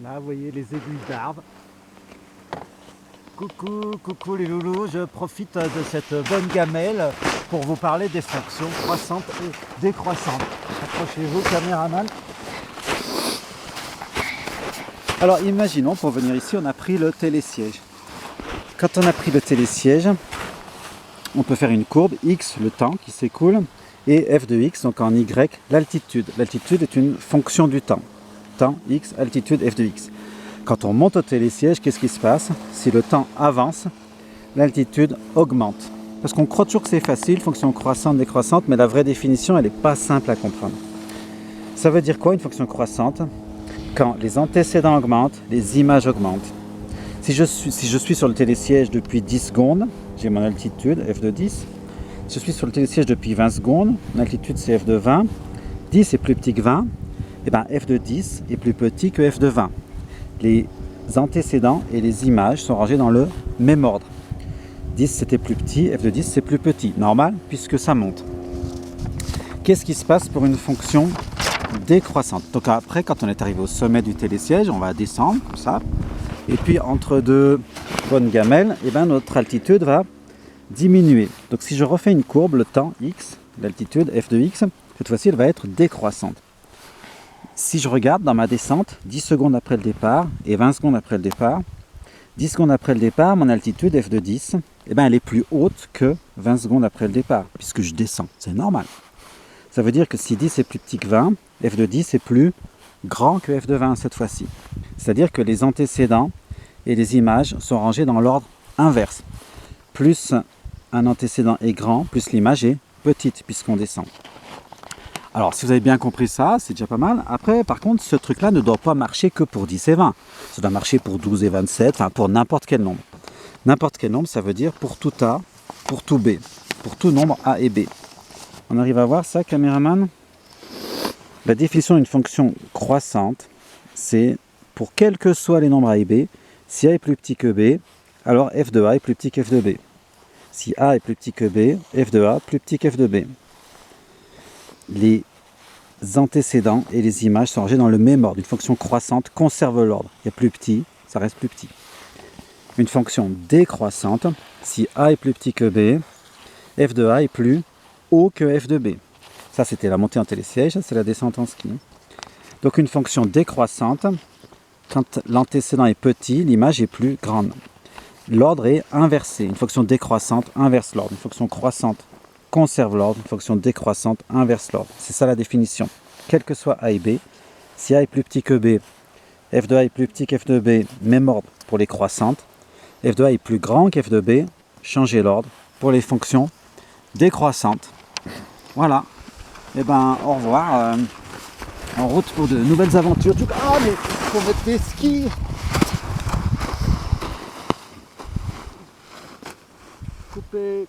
Là, vous voyez les aiguilles d'arbres. Coucou les loulous, je profite de cette bonne gamelle pour vous parler des fonctions croissantes et décroissantes. Accrochez-vous, caméraman. Alors imaginons, pour venir ici, on a pris le télésiège. Quand on a pris le télésiège, on peut faire une courbe, x, le temps qui s'écoule, et f de x, donc en y, l'altitude. L'altitude est une fonction du temps. Temps, x, altitude, f de x. Quand on monte au télésiège, qu'est-ce qui se passe? Si le temps avance, l'altitude augmente. Parce qu'on croit toujours que c'est facile, fonction croissante, décroissante, mais la vraie définition, elle n'est pas simple à comprendre. Ça veut dire quoi une fonction croissante? Quand les antécédents augmentent, les images augmentent. Si je suis sur le télésiège depuis 10 secondes, j'ai mon altitude, f de 10. Si je suis sur le télésiège depuis 20 secondes, mon altitude c'est f de 20. 10 est plus petit que 20, et bien f de 10 est plus petit que f de 20. Les antécédents et les images sont rangés dans le même ordre. 10 c'était plus petit, f de 10 c'est plus petit. Normal, puisque ça monte. Qu'est-ce qui se passe pour une fonction décroissante? Donc après, quand on est arrivé au sommet du télésiège, on va descendre, comme ça. Et puis entre deux bonnes gamelles, et bien, notre altitude va diminuer. Donc si je refais une courbe, le temps x, l'altitude f de x, cette fois-ci elle va être décroissante. Si je regarde dans ma descente, 10 secondes après le départ et 20 secondes après le départ, 10 secondes après le départ, mon altitude f de 10, eh ben, elle est plus haute que 20 secondes après le départ, puisque je descends. C'est normal. Ça veut dire que si 10 est plus petit que 20, f de 10 est plus grand que f de 20 cette fois-ci. C'est-à-dire que les antécédents et les images sont rangés dans l'ordre inverse. Plus un antécédent est grand, plus l'image est petite, puisqu'on descend. Alors, si vous avez bien compris ça, c'est déjà pas mal. Après, par contre, ce truc-là ne doit pas marcher que pour 10 et 20. Ça doit marcher pour 12 et 27, enfin pour n'importe quel nombre. N'importe quel nombre, ça veut dire pour tout A, pour tout B, pour tout nombre A et B. On arrive à voir ça, caméraman? La définition d'une fonction croissante, c'est pour quels que soient les nombres A et B, si A est plus petit que B, alors f de A est plus petit que f de B. Si A est plus petit que B, f de A plus petit que f de B. Les antécédents et les images sont rangés dans le même ordre. Une fonction croissante conserve l'ordre. Il y a plus petit, ça reste plus petit. Une fonction décroissante, si A est plus petit que B, f de A est plus haut que f de B. Ça, c'était la montée en télésiège, c'est la descente en ski. Donc une fonction décroissante, quand l'antécédent est petit, l'image est plus grande. L'ordre est inversé. Une fonction décroissante inverse l'ordre. Une fonction croissante conserve l'ordre. Une fonction décroissante inverse l'ordre. C'est ça la définition. Quel que soit A et B, si A est plus petit que B, f de A est plus petit que f de B, même ordre pour les croissantes. F de A est plus grand que f de B, changez l'ordre pour les fonctions décroissantes. Voilà. Et ben, au revoir. En route pour de nouvelles aventures. Ah, mais il faut mettre des skis. Coupé.